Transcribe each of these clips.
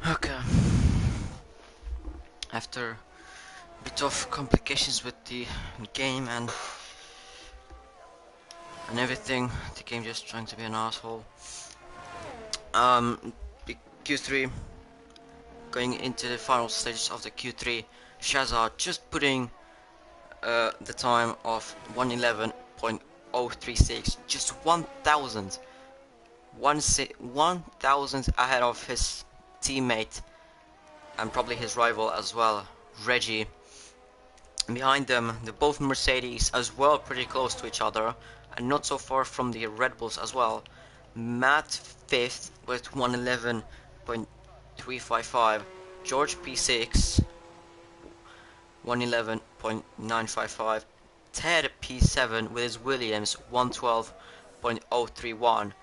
Okay. After a bit of complications with the game and everything, the game just trying to be an asshole. The Q3 going into the final stages of the Q3. Shazza just putting the time of 111.036, just 1,000 ahead of his teammate and probably his rival as well, Reggie. Behind them, the both Mercedes as well, pretty close to each other, and not so far from the Red Bulls as well. Matt 5th with 111.355, George P6 111.955, Ted P7 with his Williams 112.031,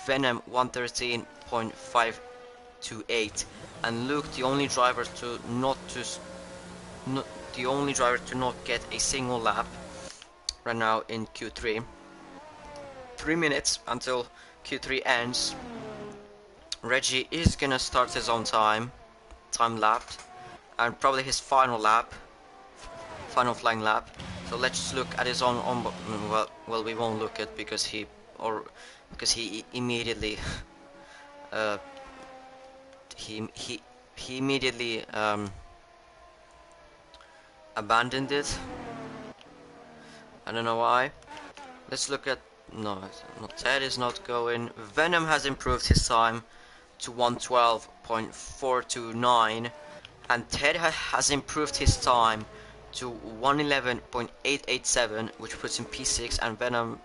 Venom 113.528, and Luke the only driver to not get a single lap right now in Q3. 3 minutes until Q3 ends. Reggie is gonna start his own time lap, and probably his final flying lap. So let's look at his own well, we won't look at because he immediately he immediately abandoned it. I don't know why. Let's look at Ted is not going. Venom has improved his time to 112.429, and Ted has improved his time to 111.887, which puts him P6, and Venom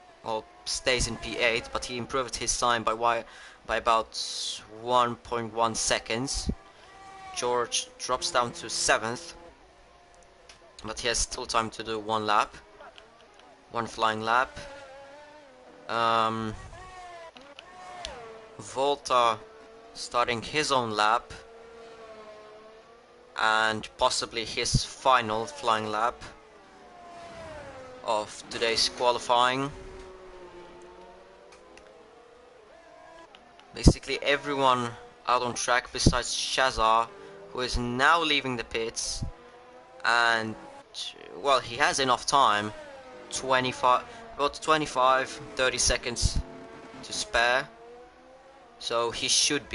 stays in P8, but he improved his time by about 1.1 seconds. George drops down to 7th, but he has still time to do one flying lap. Volta starting his own lap and possibly his final flying lap of today's qualifying. Basically everyone out on track besides Shazza, who is now leaving the pits, and well, he has enough time, 30 seconds to spare, so he should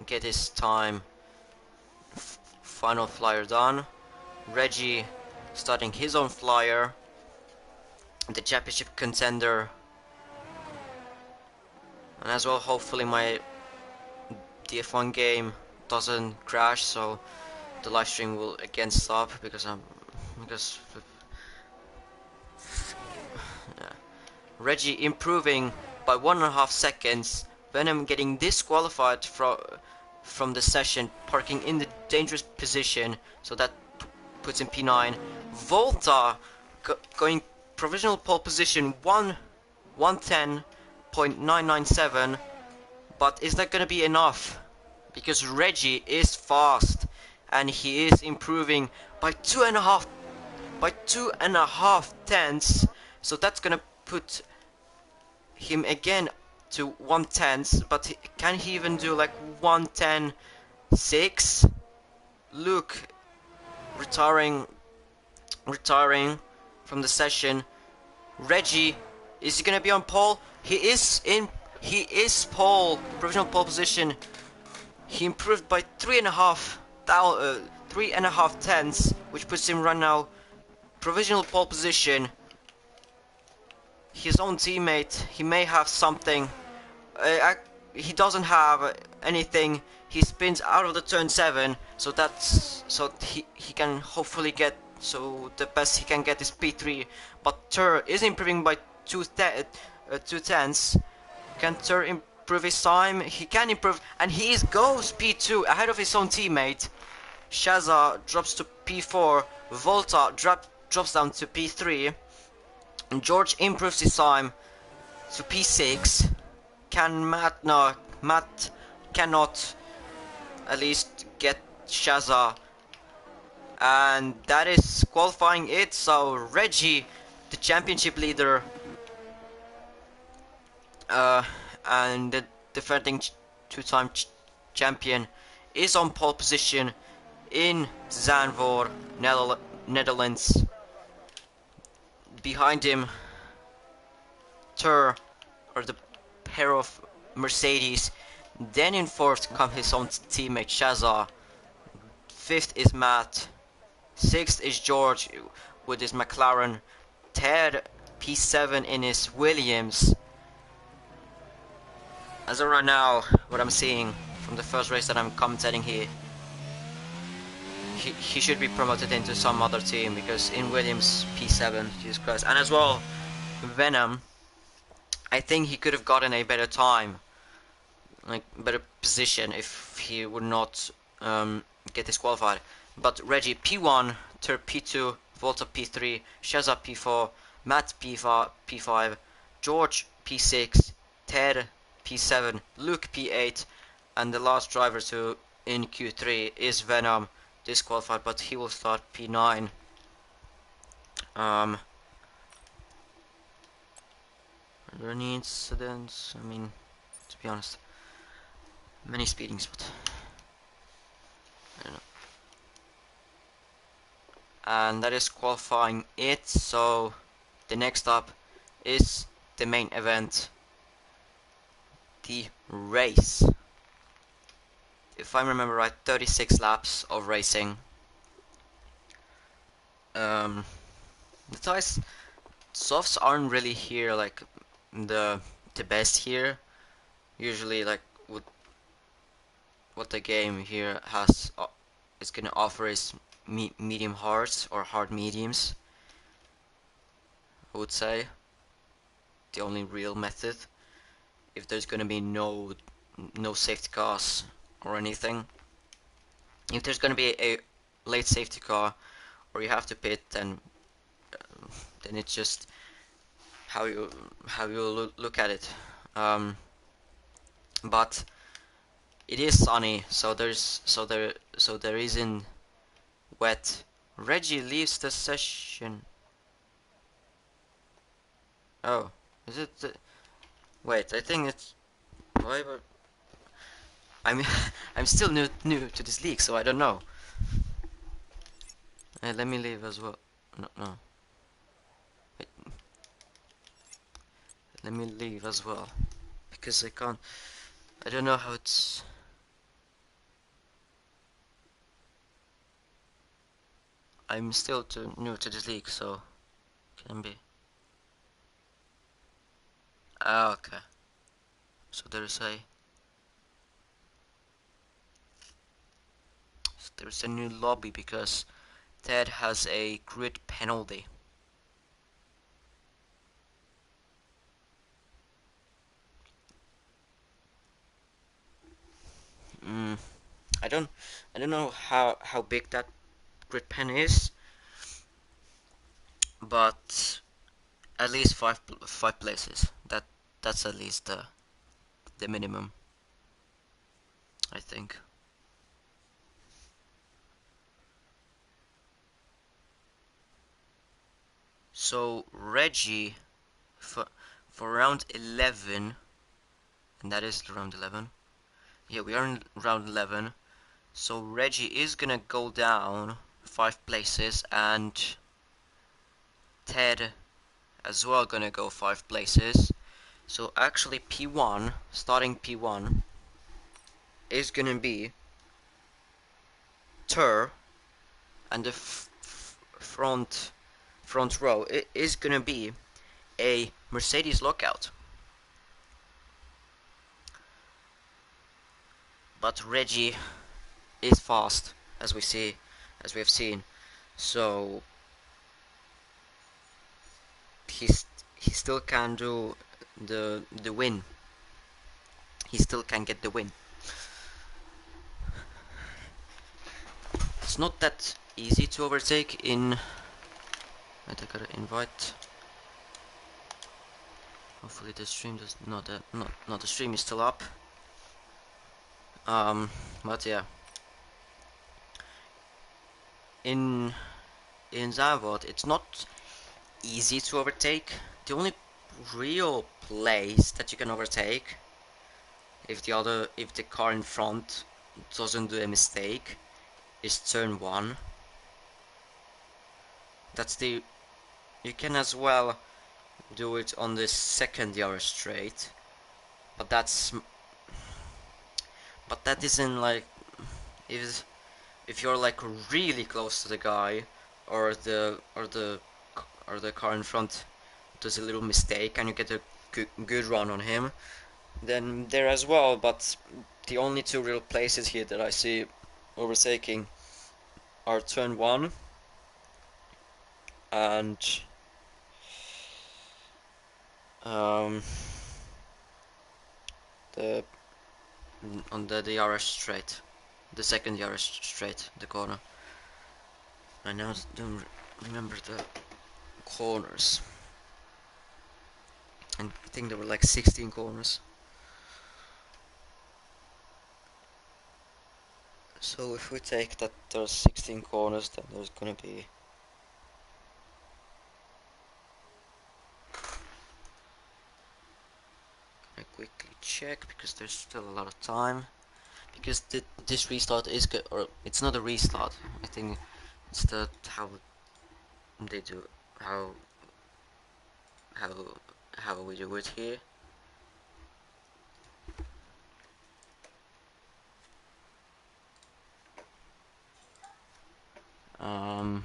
get his time final flyer done. Reggie starting his own flyer, the championship contender, and as well hopefully my DF1 game doesn't crash, so the live stream will again stop because Reggie improving by 1.5 seconds. Venom getting disqualified from the session, parking in the dangerous position, so that puts him P9. Volta going provisional pole position 110.997, but is that gonna be enough? Because Reggie is fast and he is improving by 2.5 tenths, so that's gonna put him again to 1/10, but can he even do like 1:10.6? Luke retiring from the session. Reggie, is he gonna be on pole? He is pole, provisional pole position. He improved by 3.5 tenths, which puts him right now provisional pole position. His own teammate, he may have something. He doesn't have anything. He spins out of the turn 7, so he can hopefully get, so the best he can get is P3. But Tur is improving by 2 tenths. Can Tur improve his time? He can improve, and he goes P2 ahead of his own teammate. Shazza drops to P4. Volta drops down to P3. And George improves his time to P6. Can Matt? No, Matt cannot at least get Shazza. And that is qualifying it. So Reggie, the championship leader, and the defending two-time champion, is on pole position in Zandvoort, Netherlands. Behind him, Tur, or the pair of Mercedes. Then in fourth come his own teammate Shazza. Fifth is Matt. Sixth is George with his McLaren. Third, P7 in his Williams. As of right now, what I'm seeing from the first race that I'm commentating here, he should be promoted into some other team, because in Williams, P7, Jesus Christ. And as well, Venom, I think he could have gotten a better time, like better position, if he would not get disqualified. But Reggie P1, Tur P2, Volta P3, Shazza P4, Matt P5, George P6, Ted P7, Luke P8, and the last driver to in Q3 is Venom, disqualified, but he will start P9. Are there any incidents? I mean, to be honest, many speedings, but I don't know. And that is qualifying it, so the next up is the main event, the race. If I remember right, 36 laps of racing. The tires, softs aren't really here like the best here. Usually, like what the game here has is gonna offer is medium hards or hard mediums. I would say the only real method, if there's gonna be no safety cars or anything. If there's gonna be a late safety car or you have to pit, then it's just how you look at it. But it is sunny, so there isn't wet. Reggie leaves the session. Oh, is it? Wait, I think it's. Why? But I'm I'm still new to this league, so I don't know. Let me leave as well. No. Wait. Let me leave as well, because I can't. I don't know how it's. I'm still too new to this league, so can be. Ah, okay. So there's a new lobby because Ted has a grid penalty. I don't know how big that grid pen is, but at least five places. That's at least the minimum, I think. So Reggie for round 11, and that is round 11. Yeah, we are in round 11. So Reggie is gonna go down 5 places, and Ted as well gonna go 5 places. So actually P1, starting P1, is gonna be Tur, and the front row is gonna be a Mercedes lockout. But Reggie is fast, as we have seen, so he still can do the win. He still can get the win. It's not that easy to overtake in. Wait, I gotta invite. Hopefully the stream does not the stream is still up. But yeah. In Zandvoort, it's not easy to overtake. The only real place that you can overtake if the car in front doesn't do a mistake, is turn 1. That's the You can as well do it on the second yard straight, but that isn't like if you're like really close to the guy, or the car in front does a little mistake and you get a good run on him, then there as well. But the only two real places here that I see overtaking are turn 1 and um, the on the DRS straight, the second DRS straight, the corner. I now don't remember the corners. I think there were like 16 corners. So if we take that there's 16 corners, then there's gonna be I quickly check because there's still a lot of time. Because this restart is good, or it's not a restart. I think it's the how they do how how how we do it here. Um.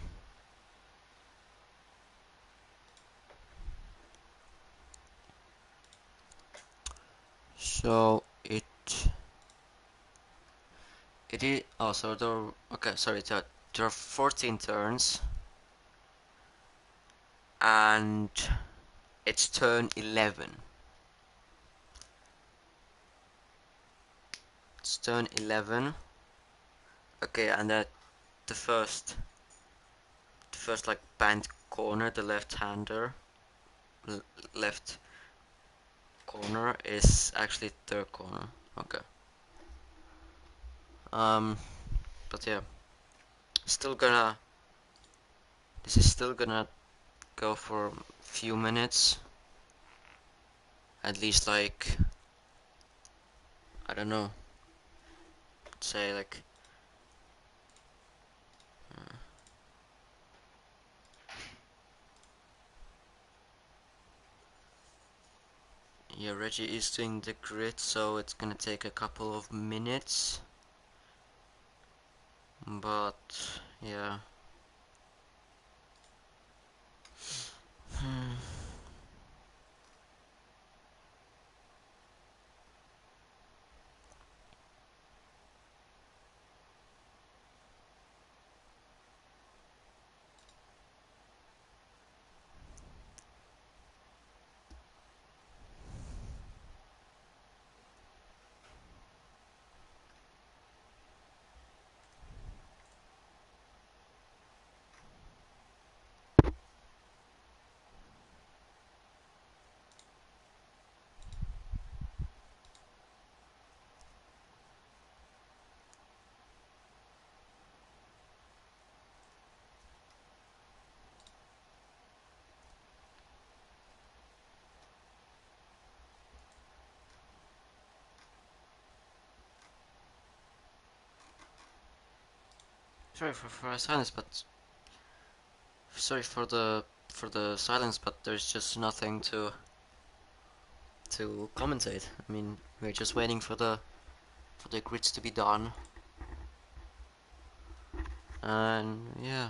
So it is. Oh, so there. Okay, sorry. There are 14 turns, and it's turn 11. It's turn 11. Okay, and the first, the first like band corner, the left-hander, left corner is actually third corner. Okay. Um, but yeah, still gonna. This is still gonna go for a few minutes. At least like I don't know. Say like. Yeah, Reggie is doing the grid, so it's gonna take a couple of minutes. But yeah. Sorry for the silence, but sorry for the silence, but there's just nothing to commentate. I mean, we're just waiting for the grids to be done, and yeah.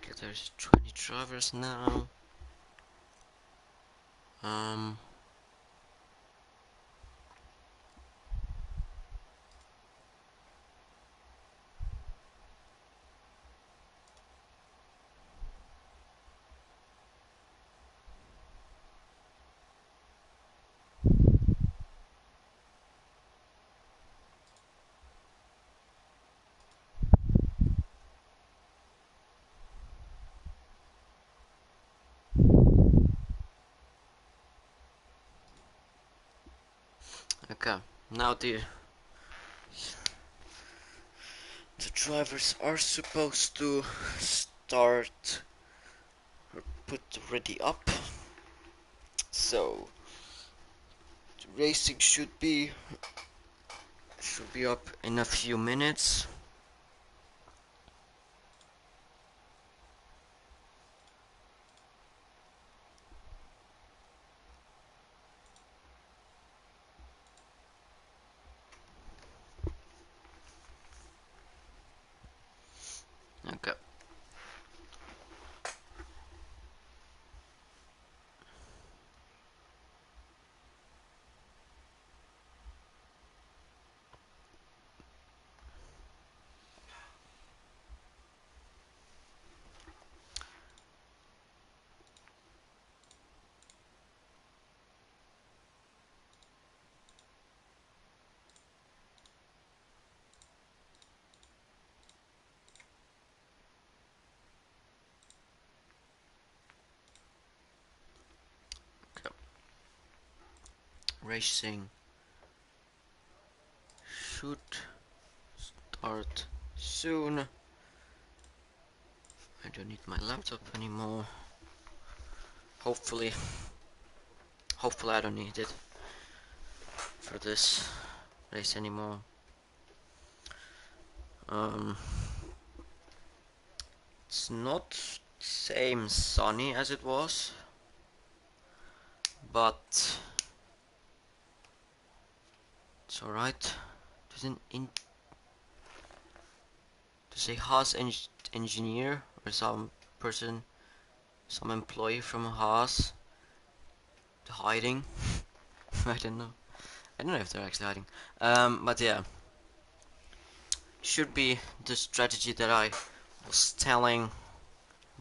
Okay, there's 20 drivers now. Um, okay, now the drivers are supposed to start or put ready up. So the racing should be up in a few minutes. Okay. Okay. Racing should start soon. I don't need my laptop anymore. Hopefully I don't need it for this race anymore. It's not same sunny as it was, but it's alright. There's a Haas engineer or some person, some employee from Haas hiding. I don't know. I don't know if they're actually hiding. But yeah, should be the strategy that I was telling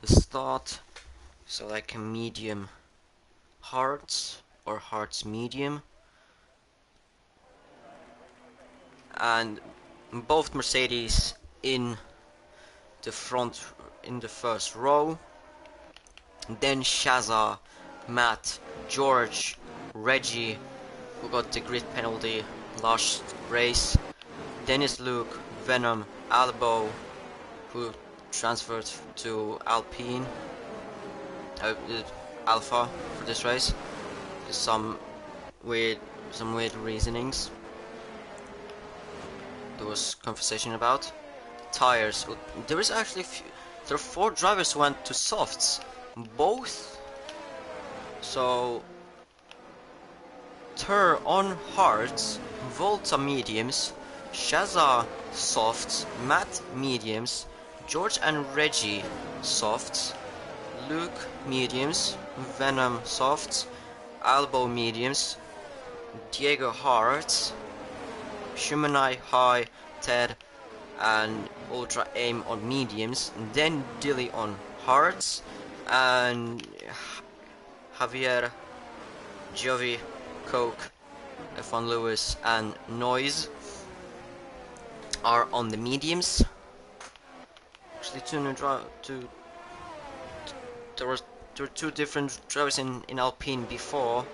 the start. So like a medium hearts or hearts medium, and both Mercedes in the front in the first row. Then Shaza, Matt, George, Reggie, who got the grid penalty last race. Dennis, Luke, Venom, Albo, who transferred to Alpine, Alpha for this race. Some weird reasonings there was conversation about. Tires. There is actually there are 4 drivers who went to softs. Both. So Tur on hards, Volta mediums, Shaza softs, Matt mediums, George and Reggie softs, Luke mediums, Venom softs, Albo mediums, Diego hards, Shumanai high, Ted and Ultra Aim on mediums, then Dilly on hards, and Javier, Jovi, Coke, F1 Lewis and Noise are on the mediums. Actually, there were 2 different drivers in Alpine before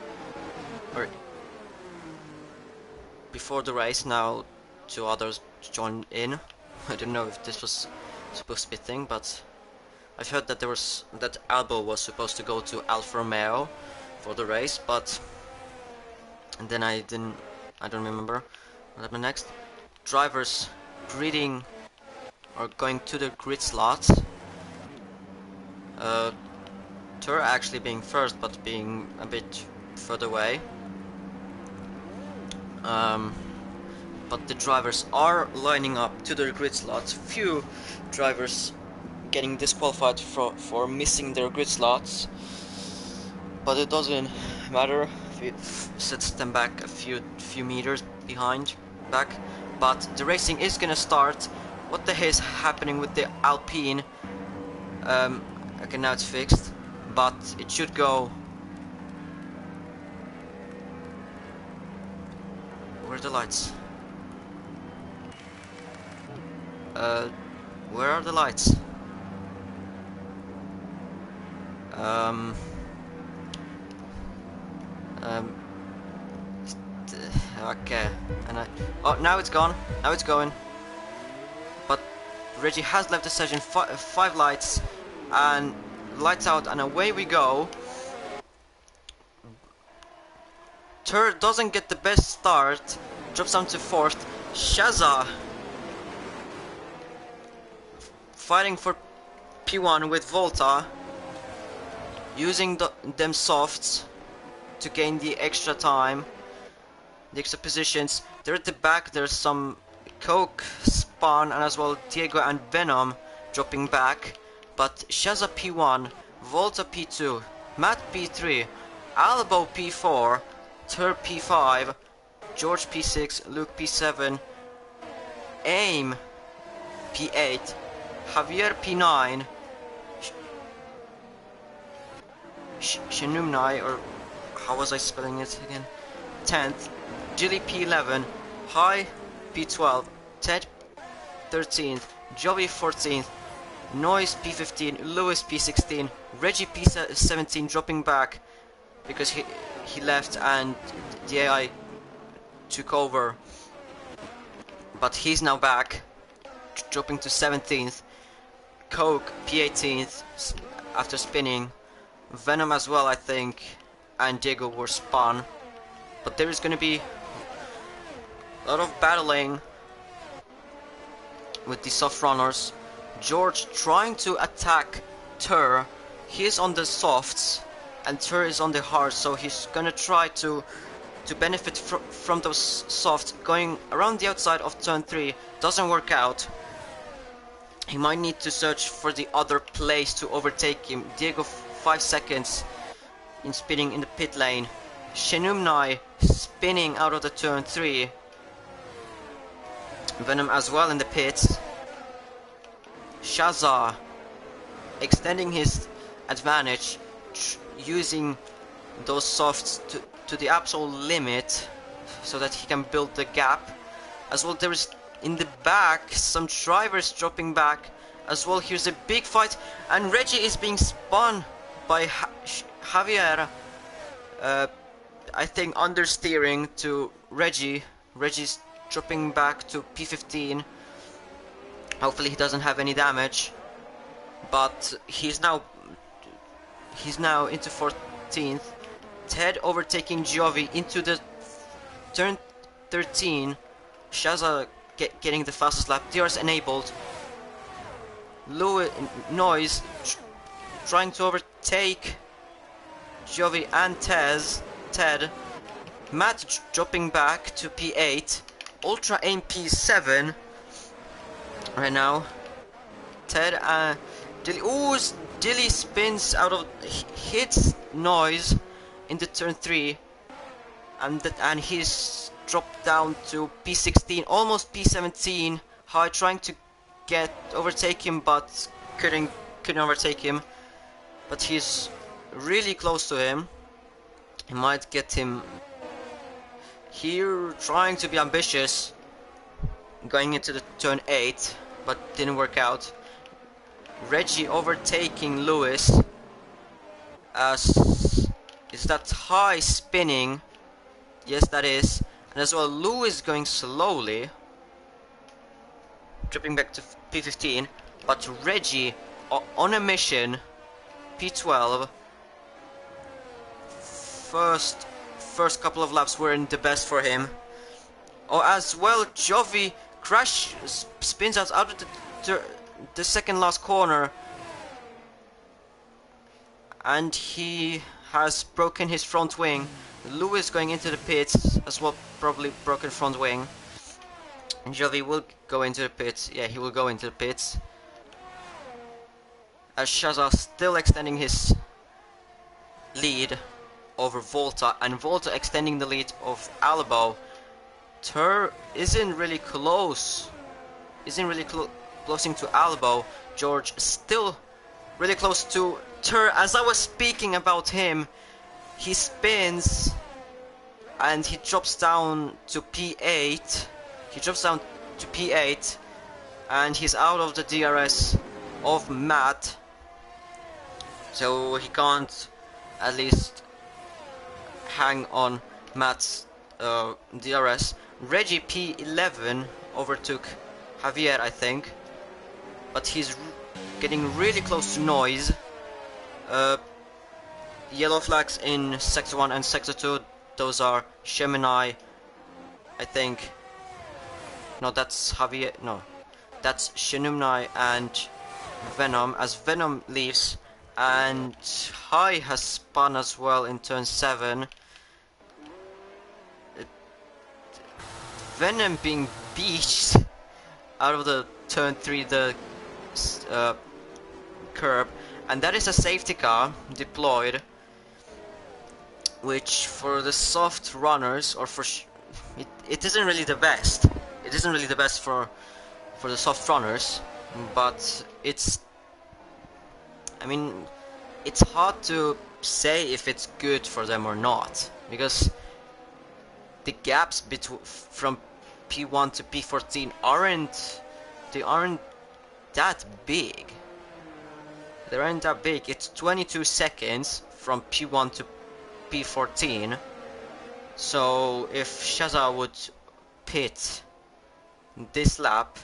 the race. Now 2 others joined in. I don't know if this was supposed to be a thing, but I've heard that that Albo was supposed to go to Alfa Romeo for the race, but and then I don't remember what happened next. Drivers gridding or going to the grid slots. Tur actually being first, but being a bit further away. But the drivers are lining up to their grid slots. Few drivers getting disqualified for missing their grid slots, but it doesn't matter if it sets them back a few meters back. But the racing is gonna start. What the hell is happening with the Alpine? Okay, now it's fixed, but it should go. Where are the lights? Where are the lights? Okay, and oh, now it's gone. Now it's going. But Reggie has left the session. 5 lights, and lights out, and away we go. Tur doesn't get the best start, drops down to 4th. Shaza fighting for P1 with Volta, using them softs to gain the extra time, the extra positions. They're at the back. There's some Coke, Spawn, and as well Diego and Venom dropping back. But Shaza P1, Volta P2, Matt P3, Albo P4, Tur P5, George P6, Luke P7, Aim P8, Javier P9, Shenumnai, or how was I spelling it again? 10th, Jilly P11, High P12, Ted 13th, Joey 14th, Noise P15, Lewis P16, Reggie P17 dropping back because he left and the AI took over, but he's now back, dropping to 17th. Coke P18th after spinning. Venom as well, I think, and Diego were spun. But there is going to be a lot of battling with the soft runners. George trying to attack Tur. He is on the softs and Tur is on the hards, so he's gonna try to benefit from those softs. Going around the outside of turn 3 doesn't work out. He might need to search for the other place to overtake him. Diego 5 seconds in spinning in the pit lane. Shenumnai spinning out of the turn 3. Venom as well in the pits. Shazza extending his advantage, using those softs to the absolute limit so that he can build the gap. As well, there is in the back some drivers dropping back as well. Here's a big fight, and Reggie is being spun by Javier. I think understeering to Reggie. Reggie's dropping back to P15. Hopefully he doesn't have any damage, but he's now into 14th. Ted overtaking Giovi into the turn 13. Shazza getting the fastest lap. DRS enabled. Noise trying to overtake Giovi and Ted. Matt dropping back to P8. Ultra aim P7 right now. Ted Dilly spins out of, hits Noise in the turn 3, and he's dropped down to P16, almost P17. High trying to overtake him, but couldn't overtake him. But he's really close to him. He might get him here, trying to be ambitious, going into the turn 8, but didn't work out. Reggie overtaking Lewis. Is that high spinning? Yes, that is. And as well, Lewis going slowly, dropping back to P15. But Reggie on a mission, P12. First couple of laps weren't the best for him. Oh, as well, Giovi spins out of the second last corner, and he has broken his front wing. Lewis going into the pits as well, probably broken front wing. And Giovi will go into the pits. Yeah, he will go into the pits. As Shazza still extending his lead over Volta, and Volta extending the lead of Alabo. Tur isn't really close. Closing to Alabo. George still really close to Tur. As I was speaking about him, he spins and he drops down to P8. And he's out of the DRS of Matt, so he can't at least hang on Matt's DRS. Reggie P11 overtook Javier, I think, but he's getting really close to Noise. Yellow flags in Sector 1 and Sector 2, those are Gemini, I think. No, that's Javier, no, that's Shenumnai and Venom, as Venom leaves, and High has spun as well in turn 7. Venom being beached out of the turn 3, the curb, and that is a safety car deployed, which for the soft runners, or for it isn't really the best. It isn't really the best for the soft runners, but it's, I mean, it's hard to say if it's good for them or not, because the gaps from P1 to P14 aren't that big. They aren't that big. It's 22 seconds from P1 to P14. So if Shazza would pit this lap,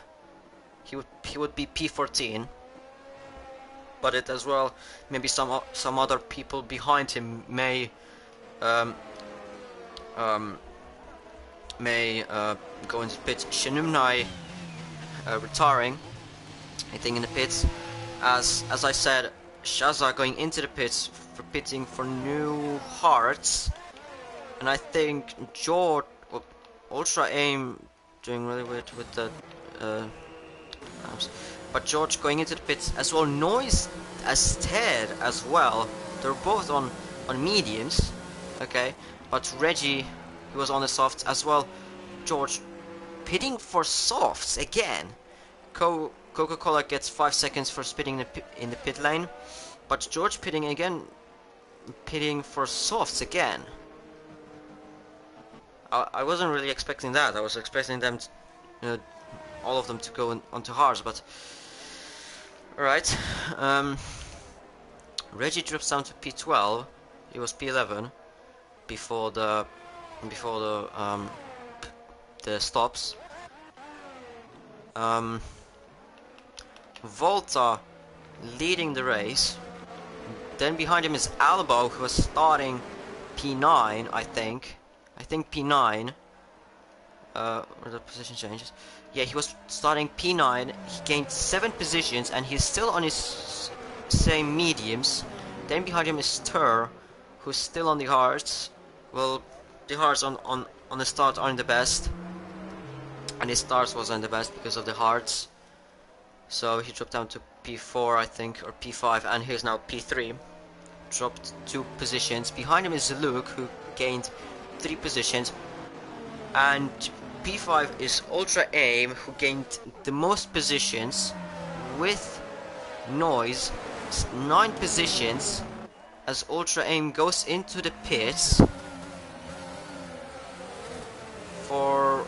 he would be P14. But it as well, maybe some other people behind him may go into the pits. Shenumnai retiring, I think, in the pits. As I said, Shazza going into the pits for pitting for new hearts, and I think George, Ultra Aim doing really weird with the but George going into the pits as well. Noise as Ted as well. They're both on mediums, okay. But Reggie, he was on the softs as well. George pitting for softs again. Coca-Cola gets 5 seconds for spitting in the pit lane, but George pitting again, pitting for softs again. I wasn't really expecting that. I was expecting them, to, all of them, to go onto hards, but alright. Reggie drops down to P12. He was P11 before the stops. Volta leading the race. Then behind him is Albo, who was starting P9, I think. I think P9. Where the position changes. Yeah, he was starting P9. He gained 7 positions, and he's still on his same mediums. Then behind him is Tur, who's still on the hards. Well, the hards on the start aren't the best, and his starts wasn't the best because of the hards. So he dropped down to P4, I think, or P5, and he's now P3. Dropped 2 positions. Behind him is Luke, who gained 3 positions, and P5 is Ultra Aim, who gained the most positions with Noise, 9 positions, as Ultra Aim goes into the pits for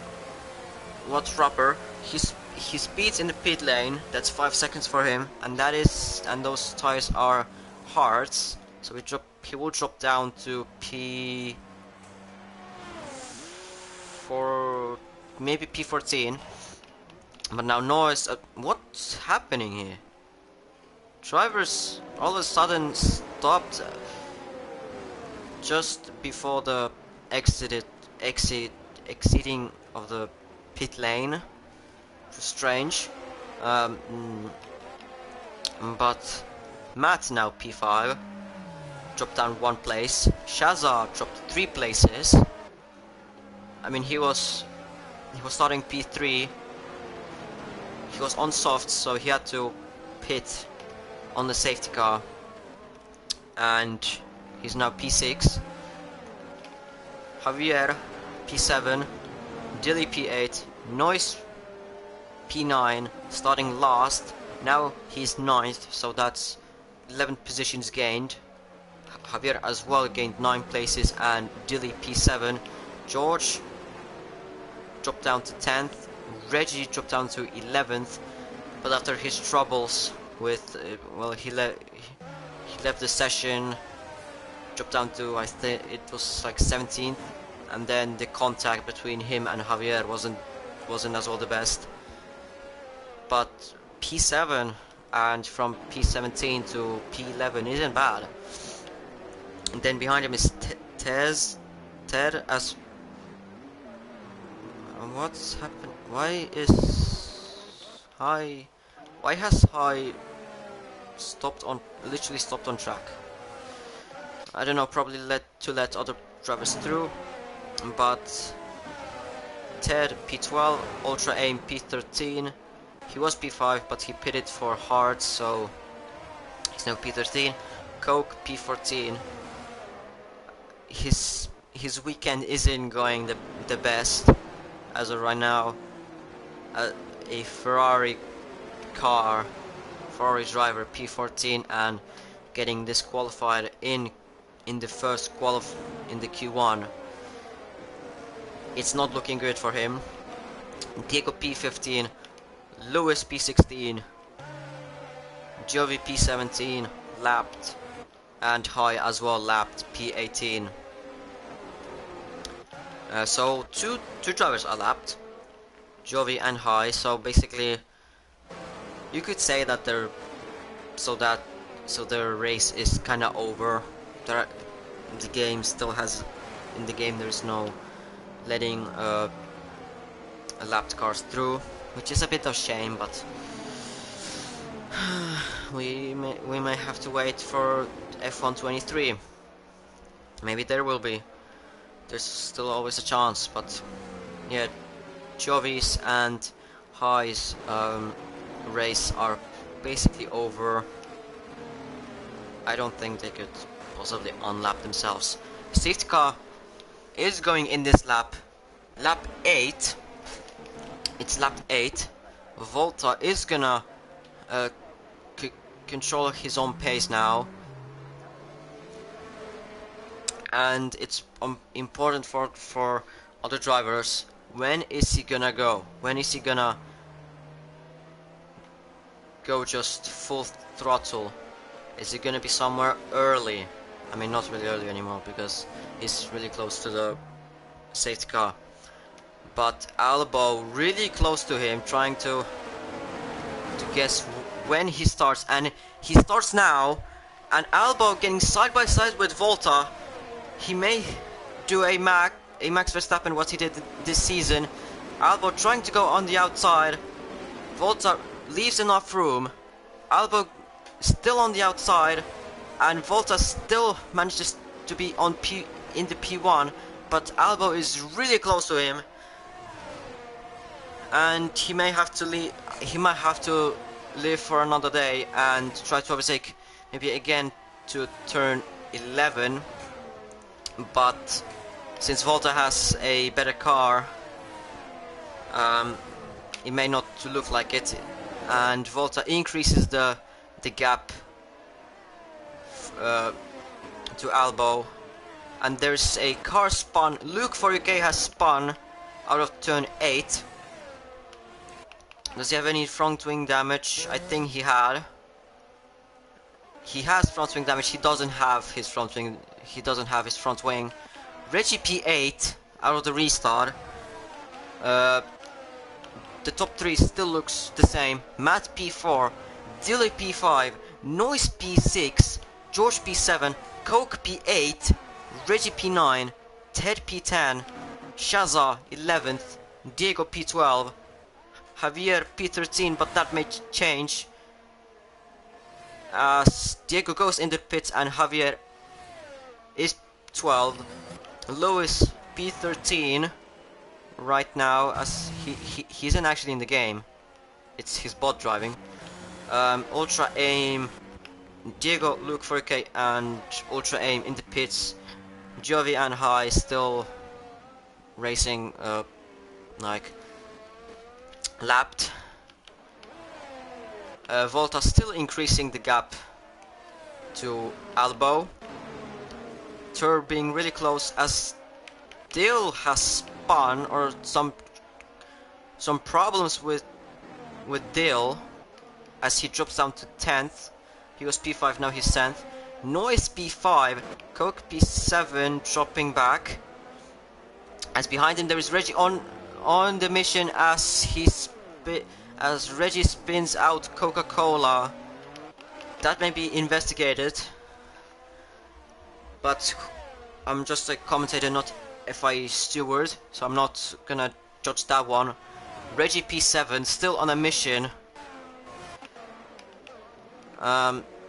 what's rubber. He speeds in the pit lane. That's 5 seconds for him, and those tires are hards. So he will drop down to P4, maybe P14. But now Noise, what's happening here? Drivers all of a sudden stopped just before the exiting of the pit lane. Strange. But Matt now P5 dropped down 1 place. Shazza dropped 3 places. I mean, he was starting P3. He was on soft, so he had to pit on the safety car, and he's now P6. Javier P7, Dilly P8, Noise P9, starting last. Now he's 9th, so that's 11 positions gained. Javier as well gained 9 places, and Dilly P7. George dropped down to 10th. Reggie dropped down to 11th, but after his troubles with, well, he left the session, dropped down to, I think it was like 17th, and then the contact between him and Javier wasn't as all the best. But P7, and from P17 to P11 isn't bad. And then behind him is Ted as... What's happened? Why has High literally stopped on track? I don't know, probably to let other drivers through. But Ted P12, Ultra Aim P13. He was P5, but he pitted for hard, so he's now P13. Coke P14. His weekend isn't going the best as of right now. A Ferrari driver P14 and getting disqualified in the first in the Q1. It's not looking good for him. Diego P15, Lewis P16, Jovi P17 lapped, and High as well lapped P18. So two drivers are lapped, Jovi and High. So basically, you could say that their race is kind of over. The game still has, in the game there is no letting lapped cars through, which is a bit of shame, but we may have to wait for F1 23. Maybe there will be. There's still always a chance, but yeah, Jovi's and High's race are basically over. I don't think they could possibly unlap themselves. Safety car is going in this lap. Lap 8. It's lap 8. Volta is gonna control his own pace now. And it's important for other drivers. When is he gonna go? When is he gonna go just full throttle? Is it gonna be somewhere early? I mean, not really early anymore because he's really close to the safety car. But Albo really close to him, trying to guess when he starts, and he starts now. And Albo getting side by side with Volta. He may do a Max Verstappen what he did this season. Albo trying to go on the outside. Volta leaves enough room. Albo still on the outside, and Volta still manages to be in the P1, but Albo is really close to him, and he may have to leave. He might have to live for another day and try to overtake maybe again to turn 11. But since Volta has a better car, it may not look like it, and Volta increases the gap to Albo, and there's a car spun. Luke 4UK has spun out of turn 8. Does he have any front wing damage? I think he had. He has front wing damage. He doesn't have his front wing. He doesn't have his front wing. Reggie P8 out of the restart. The top 3 still looks the same. Matt P4, Dilly P5, Noise P6, George P7, Coke P8, Reggie P9, Ted P10, Shaza 11th, Diego P12, Javier P13, but that may change as Diego goes in the pits and Javier is 12. Lewis P13 right now, as he isn't actually in the game. It's his bot driving. Ultra Aim, Diego, Luke 4K and Ultra Aim in the pits. Jovi and High still racing like lapped. Volta still increasing the gap to Albo. Tur being really close as Dill has spun, or some problems with Dill as he drops down to 10th. He was P5, now he's 10th. Noise P5, Coke P7 dropping back. As behind him there is Reggie on the mission as Reggie spins out Coca-Cola. That may be investigated, but I'm just a commentator, not FIA steward, so I'm not gonna judge that one. Reggie P7 still on a mission.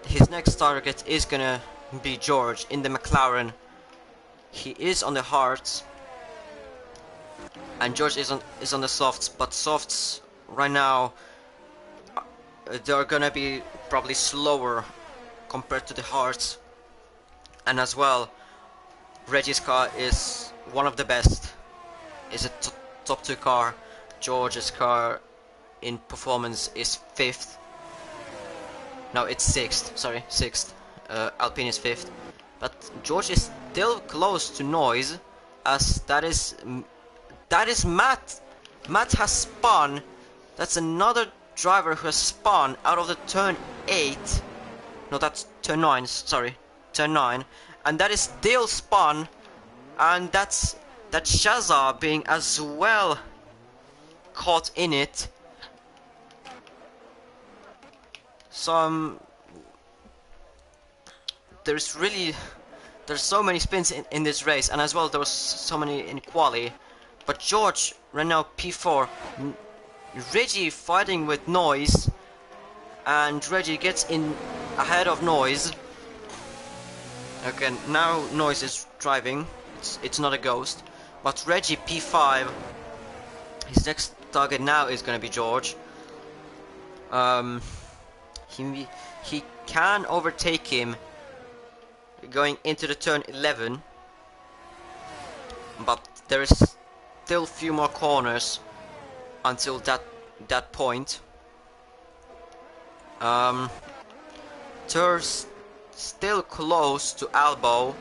His next target is gonna be George in the McLaren. He is on the hards, and George is on the softs, but softs right now they're gonna be probably slower compared to the hards. And as well, Reggie's car is one of the best. Is a top 2 car. George's car in performance is 5th. No, it's 6th. Sorry, 6th. Alpine is 5th. But George is still close to Noise, as that is Matt. Matt has spun. That's another driver who has spun out of the turn 8. No, that's turn 9. Sorry, turn 9. And that is Dale spun, and that's Shaza being as well caught in it. So there's so many spins in this race, and as well there was so many in quali. But George right now P4. Reggie fighting with Noise, and Reggie gets in ahead of Noise. Okay, now Noise is driving. It's not a ghost. But Reggie P5. His next target now is gonna be George. He can overtake him going into the turn 11. but there is still few more corners until that point. Tur's still close to Albo,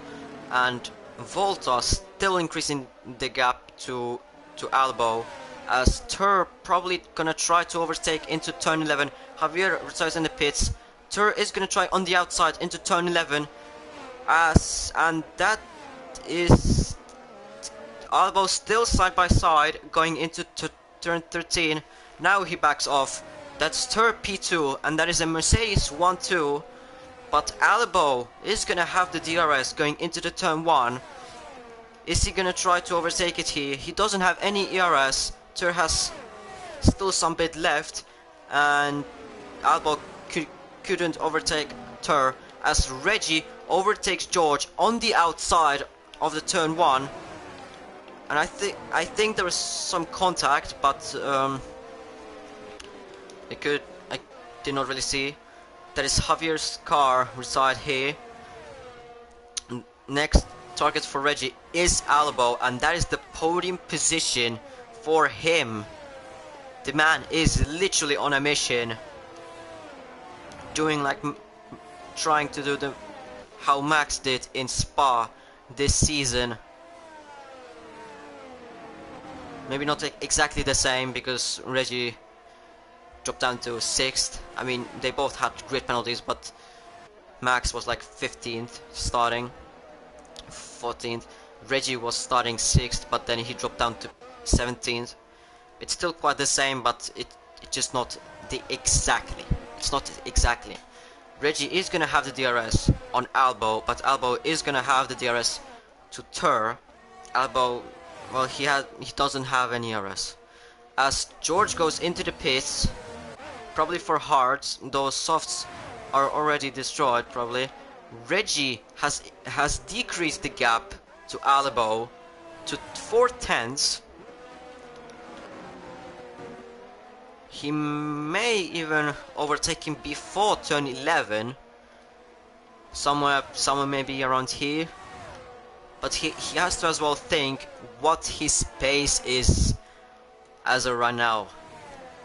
and Volta still increasing the gap to Albo, as Tur probably gonna try to overtake into turn 11. Javier retires in the pits. Tur is gonna try on the outside into turn 11, and that is Albo still side by side going into turn 13. Now he backs off. That's Tur P2, and that is a Mercedes 1-2. But Albo is gonna have the DRS going into the turn 1. Is he gonna try to overtake it here? He doesn't have any ERS. Tur has still some bit left, and Albo couldn't overtake Tur, as Reggie overtakes George on the outside of the turn 1. And I think there was some contact, but I did not really see. That is Javier's car reside here. Next target for Reggie is Albo, and that is the podium position for him. The man is literally on a mission, doing like trying to do how Max did in Spa this season. Maybe not exactly the same, because Reggie dropped down to 6th. I mean, they both had grid penalties, but Max was like 15th starting, 14th. Reggie was starting 6th, but then he dropped down to 17th. It's still quite the same, but it's just not the exactly. It's not exactly. Reggie is gonna have the DRS on Albo, but Albo is gonna have the DRS to Tur. Albo, well, he doesn't have any DRS. As George goes into the pits, probably for hards, those softs are already destroyed probably. Reggie has decreased the gap to Albo to 4/10. He may even overtake him before turn 11. Somewhere maybe around here. But he has to as well think what his pace is as of right now.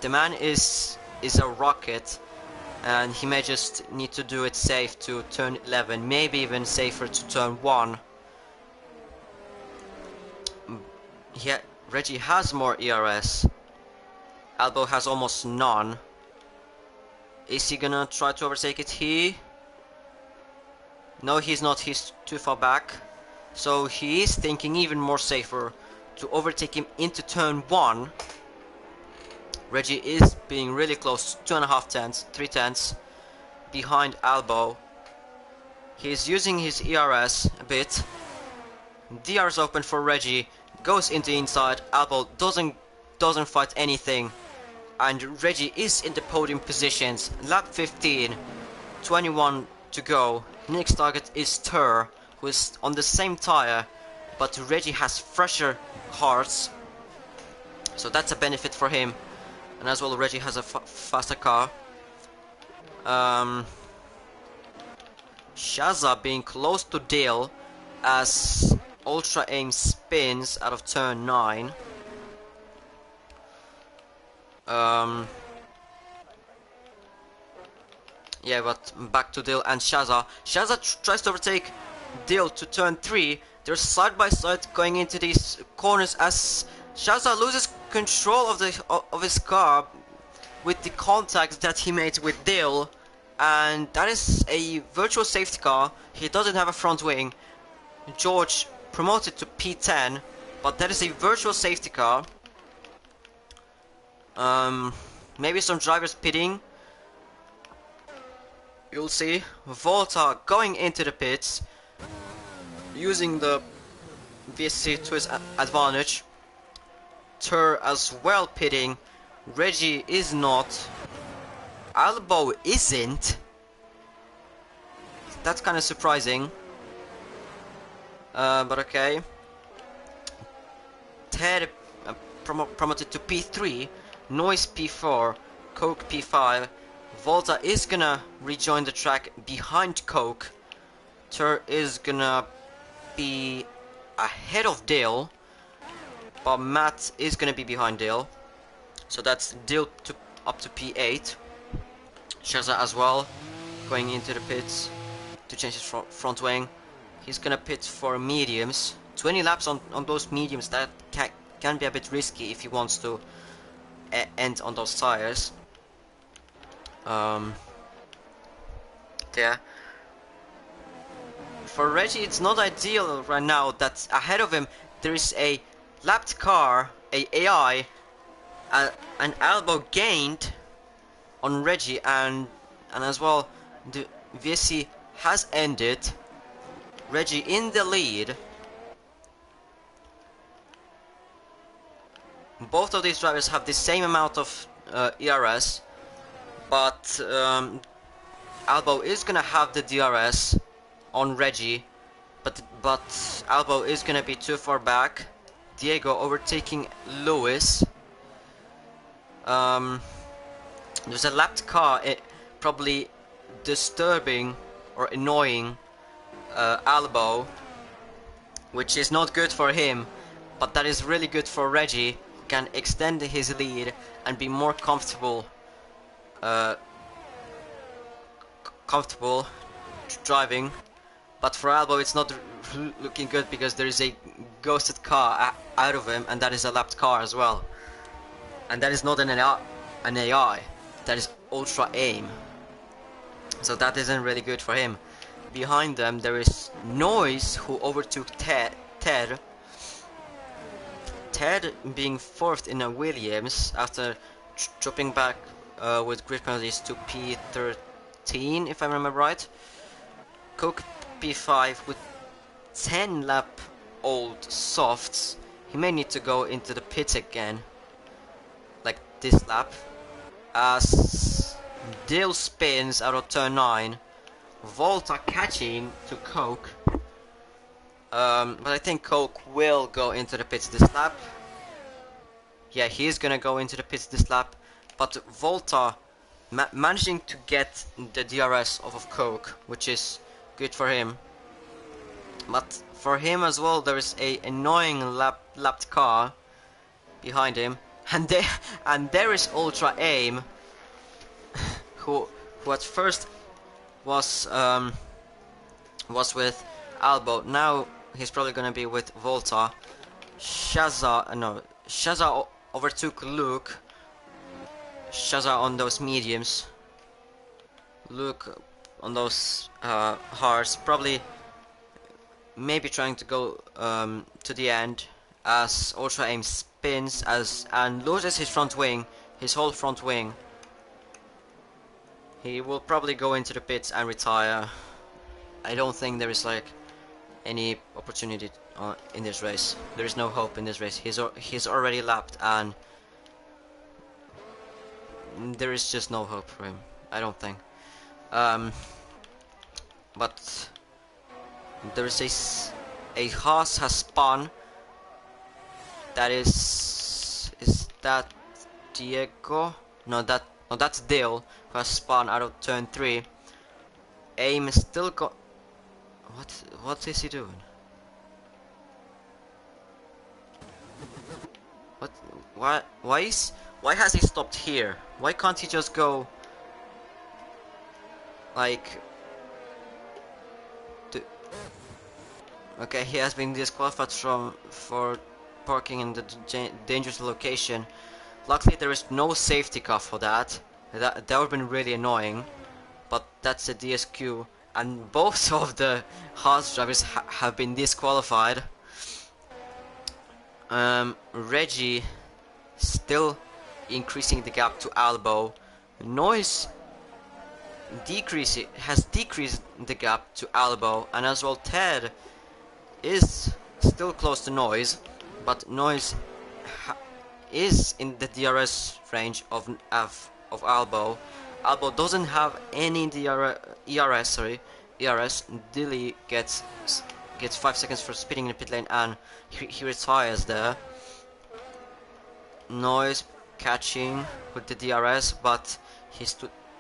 The man is a rocket, and he may just need to do it safe to turn 11, maybe even safer to turn 1. Reggie has more ERS. Albo has almost none. Is he gonna try to overtake it here? No, he's not. He's too far back. So he is thinking even more safer to overtake him into turn 1. Reggie is being really close, 2.5 tenths, 3 tenths behind Albo. He's using his ERS a bit. DRS open for Reggie, goes into inside. Albo doesn't fight anything, and Reggie is in the podium positions. Lap 15, 21 to go. Next target is Tur, who is on the same tire, but Reggie has fresher hards, so that's a benefit for him. And as well, Reggie has a faster car. Shaza being close to Dale as Ultra Aim spins out of turn 9. Yeah, but back to Dale and Shaza. Shaza tries to overtake Dale to turn 3. They're side by side going into these corners as Shaza loses control of his car with the contact that he made with Dale, and that is a virtual safety car. He doesn't have a front wing. George promoted to P10, but that is a virtual safety car. Maybe some drivers pitting. You'll see. Volta going into the pits, using the VSC to his advantage. Tur as well pitting. Reggie is not. Albo isn't. That's kind of surprising. But okay. Ted promoted to P3. Noise P4. Coke P5. Volta is gonna rejoin the track behind Coke. Tur is gonna be ahead of Dale. but Matt is gonna be behind Dale. So that's Dale to up to P8. Shaza as well, going into the pits to change his front wing. He's gonna pit for mediums. 20 laps on those mediums, that can be a bit risky if he wants to end on those tires. Yeah. For Reggie, it's not ideal right now that ahead of him there is a lapped car, a AI, an elbow gained on Reggie, and as well the VSC has ended. Reggie in the lead. Both of these drivers have the same amount of ERS, but Albo is gonna have the DRS on Reggie, but Albo is gonna be too far back. Diego overtaking Lewis. There's a lapped car, probably disturbing or annoying Albo, which is not good for him, but that is really good for Reggie, who can extend his lead and be more comfortable driving. But for Albo it's not looking good because there is a ghosted car out of him, and that is a lapped car as well. And that is not an AI, that is Ultra Aim. So that isn't really good for him. Behind them there is Noise, who overtook Ted. Ted being fourth in a Williams after dropping back with grid penalties to P13, if I remember right. Cook P5 with 10 lap old softs. He may need to go into the pits again, like this lap, as Dale spins out of turn 9. Volta catching to Coke, but I think Coke will go into the pits this lap. Yeah, he's gonna go into the pits this lap, but Volta managing to get the DRS off of Coke, which is good for him. But for him as well, there is a annoying lapped car behind him, and there is Ultra Aim, who at first was with Albo. Now he's probably gonna be with Volta. Shaza overtook Luke. Shaza on those mediums. Luke on those hards. Probably maybe trying to go to the end as Ultra Aim spins and loses his front wing, his whole front wing. He will probably go into the pits and retire. I don't think there is like any opportunity in this race. There is no hope in this race. He's already lapped, and there is just no hope for him, I don't think. But there is a Haas has spun. That is that Diego? No, that's Dale, who has spun out of turn 3. Aim is still what is he doing? Why has he stopped here? Why can't he just go like okay, he has been disqualified for parking in the dangerous location. Luckily there is no safety car for that. That would have been really annoying, but that's a DSQ, and both of the Haas drivers have been disqualified. Reggie still increasing the gap to Albo. Noise has decreased the gap to Albo, and as well Ted is still close to Noise, but Noise is in the DRS range of Albo. Albo doesn't have any ERS. Dilly gets 5 seconds for speeding in the pit lane, and he retires there. Noise catching with the DRS, but he's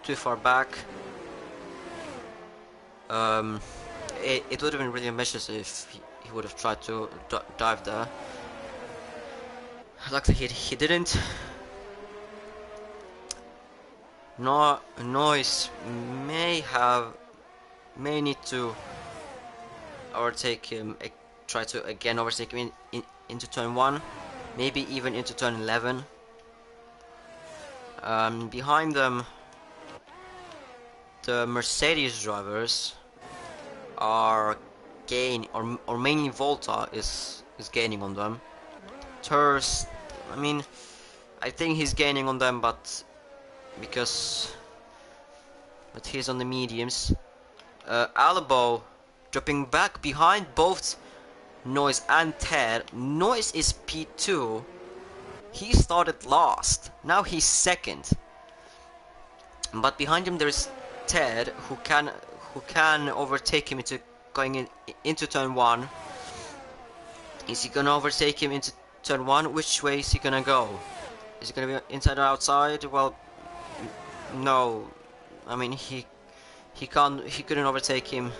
too far back. It would have been really ambitious if he would have tried to dive there. Luckily he didn't. No, Noise may need to overtake him, try to again overtake him into turn 1, maybe even into turn 11. Behind them, the Mercedes drivers are or mainly Volta is gaining on them. Turs, I mean, I think he's gaining on them, but he's on the mediums. Alabo dropping back behind both Noise and Ted. Noise is P2. He started last. Now he's second. But behind him there's Ted, who can overtake him into turn 1. Is he gonna overtake him into turn 1? Which way is he gonna go? Is he gonna be inside or outside? Well, no. I mean, he couldn't overtake him.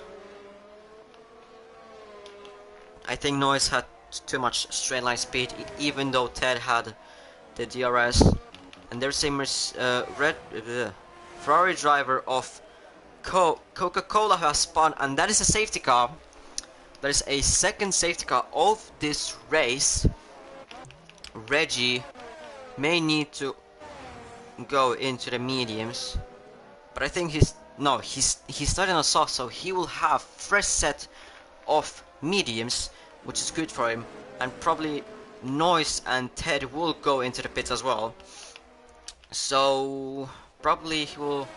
I think Noise had too much straight line speed, even though Ted had the DRS. And there's a Ferrari driver of Coca-Cola who has spun, and that is a safety car. That is a second safety car of this race. Reggie may need to go into the mediums, but I think he's starting on soft, so he will have fresh set of mediums, which is good for him, and probably Noise and Ted will go into the pits as well. So probably he will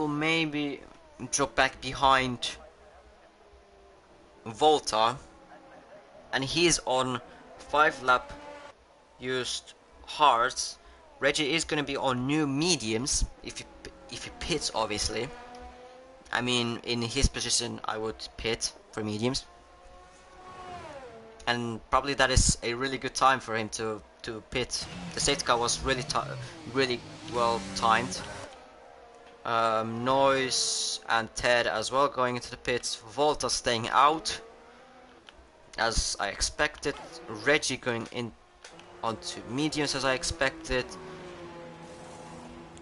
maybe drop back behind Volta, and he is on 5-lap used hards. Reggie is gonna be on new mediums if he pits, obviously. I mean, in his position, I would pit for mediums, and probably that is a really good time for him to pit. The safety car was really well timed. Noise and Ted as well going into the pits. Volta staying out, as I expected. Reggie going in onto mediums, as I expected.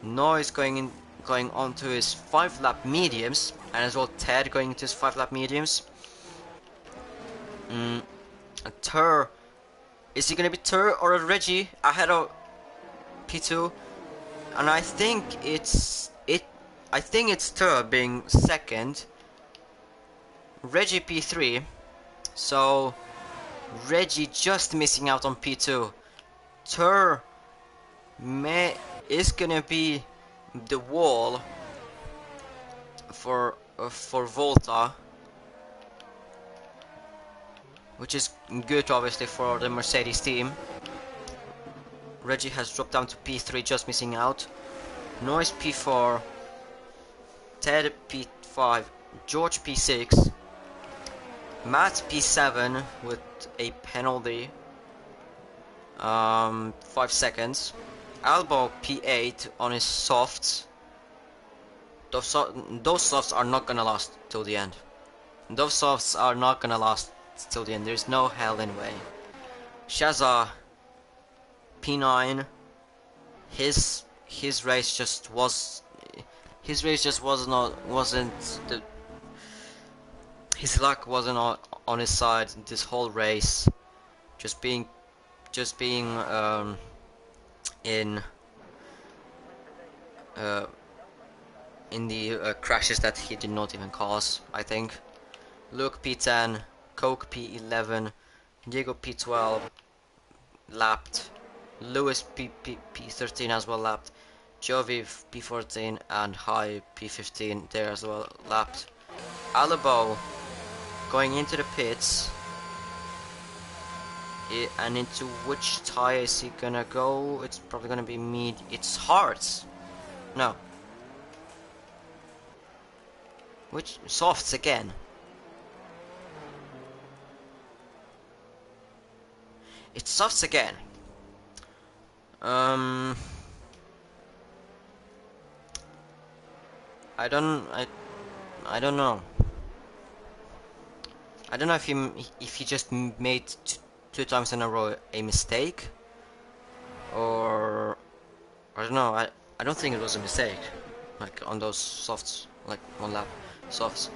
Noise going onto his 5-lap mediums, and as well Ted going into his 5-lap mediums. Tur, is he gonna be Tur or a Reggie ahead of P2? And I think it's Tur being second. Reggie P3, so Reggie just missing out on P2. Tur is gonna be the wall for Volta, which is good obviously for the Mercedes team. Reggie has dropped down to P3, just missing out. Noise P4, Ted P5, George P6, Matt P7 with a penalty, 5 seconds. Albo P8 on his softs. Those softs are not gonna last till the end. Those softs are not gonna last till the end. There's no hell in way. Shaza P9. His race just wasn't his luck wasn't on his side this whole race. Just being in the crashes that he did not even cause, I think. Luke P10, Coke P11, Diego P12 lapped, Lewis P13 as well lapped, Jovi P14 and High P15 there as well lapped. Alabo going into the pits. And into which tire is he gonna go? It's probably gonna be it's hards. No. Which softs again? It's softs again. I don't know. I don't know if he just made two times in a row a mistake, or I don't know. I don't think it was a mistake, like on those softs, like one lap softs.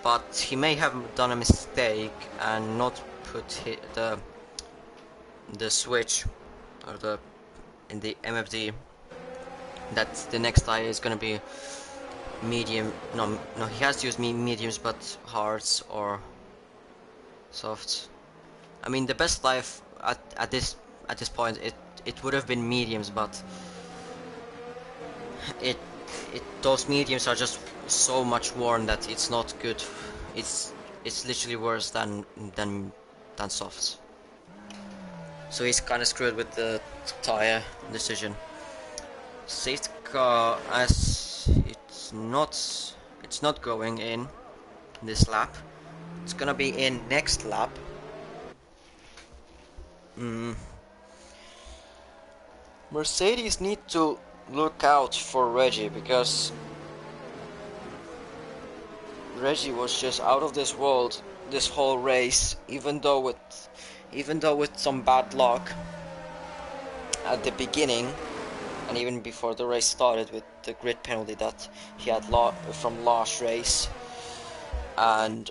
But he may have done a mistake and not put the switch or the in the MFD that the next tire is gonna be medium. No, he has used mediums, but hards or softs. I mean, the best life at this point it would have been mediums, but it those mediums are just so much worn that it's not good. It's literally worse than softs. So he's kind of screwed with the tire decision. Safety car, as it's not going in this lap. It's gonna be in next lap. Mercedes need to look out for Reggie, because Reggie was just out of this world this whole race, even though with some bad luck at the beginning and even before the race started with the grid penalty that he had from last race, and